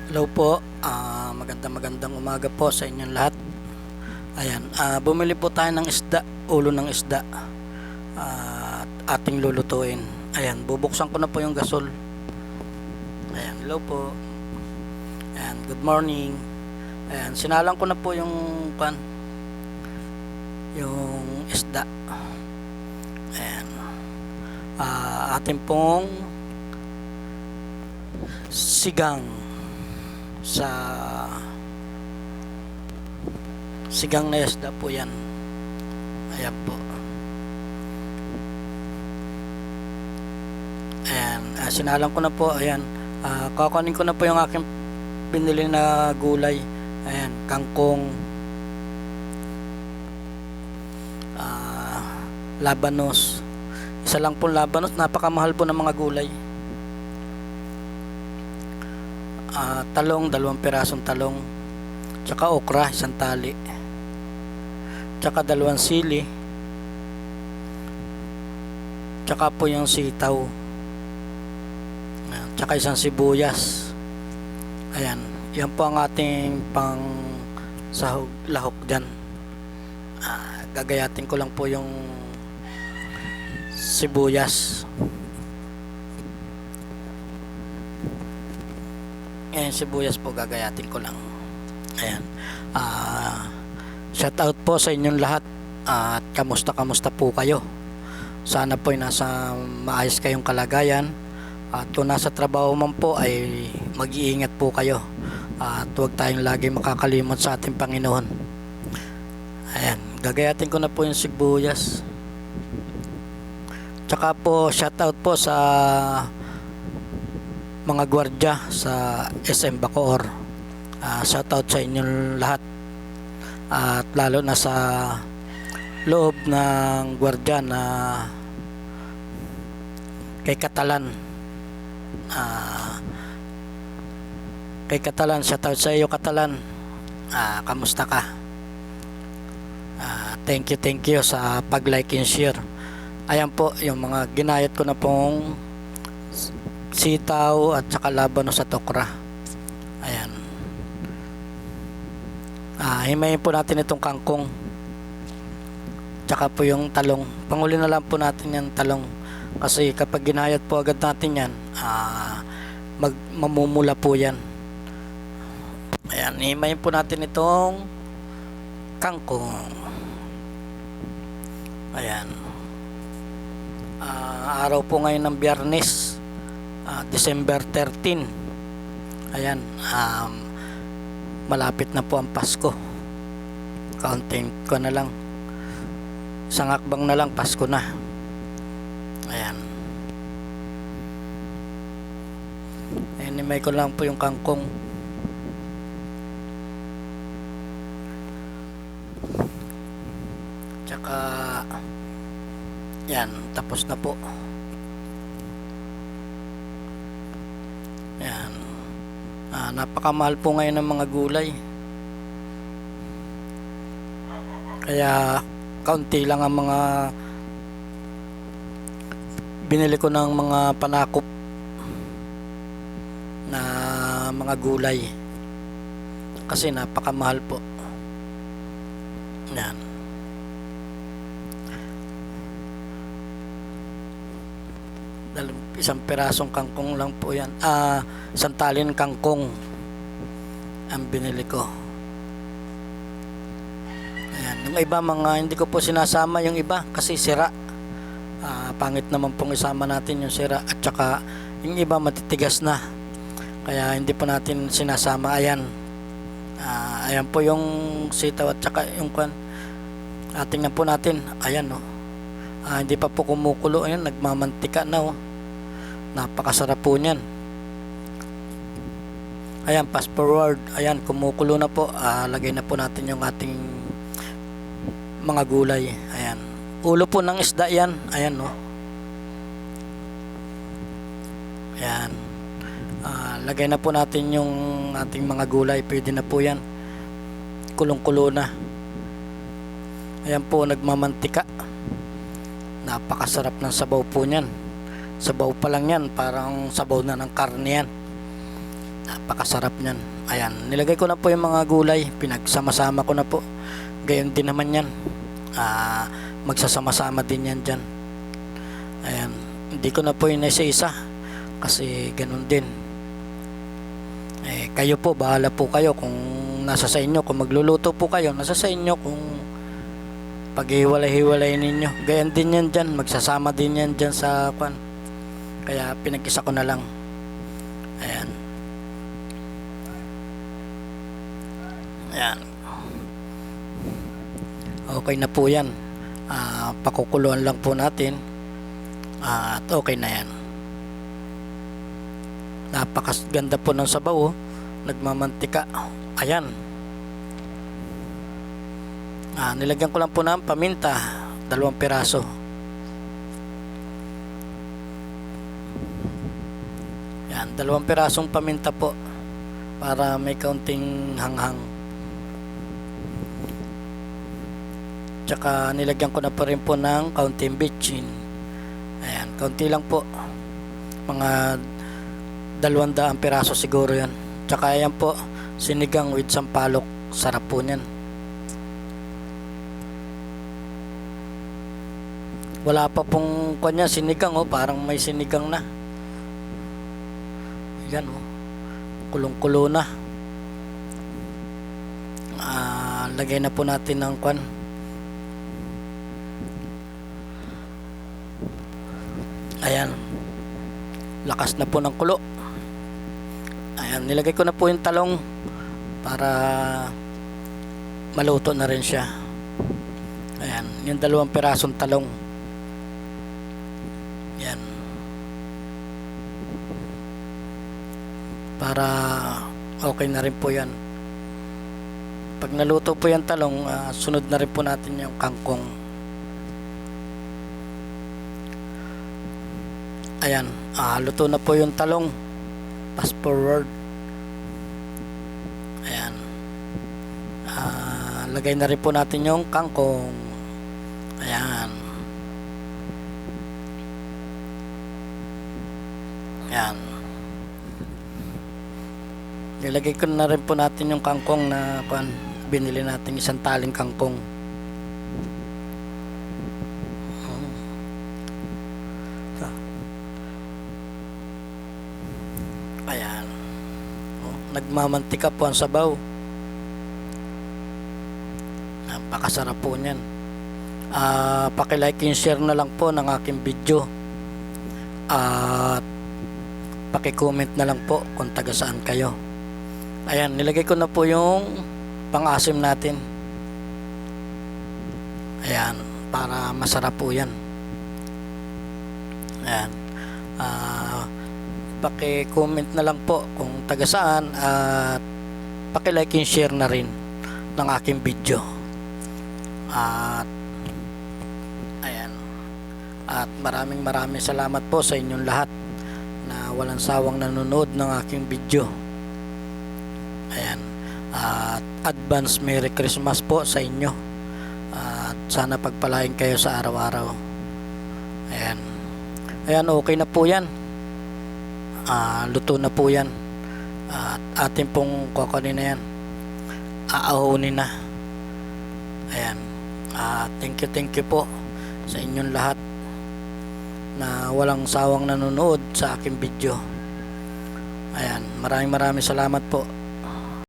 Hello po, magandang umaga po sa inyong lahat. Ayan, bumili po tayo ng isda, ulo ng isda at ating lulutuin. Ayan, bubuksan ko na po yung gasol. Ayan, hello po. Ayan, good morning. Ayan, sinalang ko na po yung isda. Ayan, ating pong sigang na isda po yan. Ayan po. Ayan, sinalang ko na po. Ayan, kukunin ko na po yung aking pinili na gulay. Ayan, kangkong, labanos. Isa lang po labanos, napakamahal po ng mga gulay. Talong, 2 pirasong talong, tsaka okra, 1 tali, tsaka 2 sili, tsaka po yung sitaw, tsaka 1 sibuyas. Ayan, yan po ang ating pang sahog lahok dyan. Gagayatin ko lang po yung sibuyas. Ayan, sibuyas po gagayatin ko lang. Ayan, shout out po sa inyong lahat at kamusta po kayo. Sana po ay nasa maayos kayong kalagayan, at kung nasa trabaho man po ay mag-iingat po kayo at huwag tayong lagi makakalimot sa ating Panginoon. Ayan, gagayatin ko na po yung sibuyas. Tsaka po shout out po sa mga gwardiya sa SM Bacoor. Shoutout sa inyong lahat, at lalo na sa loob ng gwardiya na kay Catalan. Shoutout sa iyo, Catalan. Kamusta ka? Thank you sa pag-like and share. Ayan po yung mga ginayat ko na pong sitaw at saka labanos at okra. Ayan, himayin po natin itong kangkong, tsaka po yung talong. Panguli na lang po natin yung talong, kasi kapag ginayat po agad natin yan, mamumula po yan. Ayan, himayin po natin itong kangkong. Ayan, araw po ngayon ng Biyernes, December 13. Ayan, malapit na po ang Pasko. Counting ko na lang, isang hakbang na lang Pasko na. Ayan, inimay ko lang po yung kangkong. Tsaka yan, tapos na po. Ayan, napakamahal po ngayon ng mga gulay, kaya kaunti lang ang mga binili ko ng mga panakop na mga gulay, kasi napakamahal po. Ayan, isang pirasong kangkong lang po yan. 1 tali ng kangkong ang binili ko. Ayan, yung iba mga hindi ko po sinasama yung iba kasi sira. Pangit naman pong isama natin yung sira, at saka yung iba matitigas na, kaya hindi po natin sinasama. Ayan, ayan po yung sitaw at saka yung tingnan po natin. Ayan, no, hindi pa po kumukulo. Ayan, nagmamantika na, oh. Napakasarap po niyan. Ayan, fast forward. Ayan, kumukulo na po. Lagay na po natin yung ating mga gulay. Ayan, ulo po ng isda yan. Ayan, no. Ayan, lagay na po natin yung ating mga gulay. Pwede na po yan, kulong-kulo na. Ayan po, nagmamantika. Napakasarap ng sabaw po niyan. Sabaw pa lang yan, parang sabaw na ng karne yan. Napakasarap niyan. Ayan, nilagay ko na po yung mga gulay, pinagsama-sama ko na po. Gayon din naman yan. Magsasama-sama din yan dyan. Ayan, hindi ko na po yun isa-isa kasi ganun din. Kayo po, bahala po kayo kung nasa sa inyo, kung magluluto po kayo, nasa sa inyo kung paghiwalay-hiwalay ninyo. Gayon din yan dyan, magsasama din yan dyan sa kwan. Kaya pinag-isa ko na lang. Ayan. Ayan. Okay na po yan. Pakukuluan lang po natin. At okay na yan. Napakaganda po ng sabaw. Nagmamantika. Ayan. Nilagyan ko lang po ng paminta. 2 piraso. Yan, 2 pirasong paminta po. Para may kaunting hanghang. Tsaka nilagyan ko na pa rin po ng kaunting bitchin. Ayan, kaunti lang po. Mga 200 piraso siguro yan. Tsaka ayan po, sinigang with sampalok. Sarap po niyan. Wala pa pong kanya sinigang, parang may sinigang na. Ayan, kulong-kulo na. Lagay na po natin ng kwan. Ayan, lakas na po ng kulo. Ayan, nilagay ko na po yung talong para maluto na rin siya. Ayan, yung 2 pirasong talong. Ayan, para okay na rin po yan. Pag naluto po yung talong, sunod na rin po natin yung kangkong. Ayan, luto na po yung talong. Fast forward. Ayan. Lagay na rin po natin yung kangkong. Ayan. Ayan. Nilagay ko na rin po natin yung kangkong na binili natin, 1 taling kangkong. Ayan. Nagmamantika po ang sabaw. Napakasarap po niyan. Paki-like and share na lang po ng aking video. At paki-comment na lang po kung taga saan kayo. Ayan, nilagay ko na po yung pang-asim natin. Ayan, para masarap po yan. Ayan. Paki-comment na lang po kung taga saan at paki-like and share na rin ng aking video. At ayan. At maraming salamat po sa inyong lahat na walang sawang nanonood ng aking video. Ayan. At advance Merry Christmas po sa inyo. At sana pagpalain kayo sa araw-araw. Ayan. Ayan, okay na po yan. Luto na po yan. At atin pong kukunin na yan. Aahunin na. Ayan. Thank you po sa inyong lahat na walang sawang nanonood sa aking video. Ayan, maraming salamat po.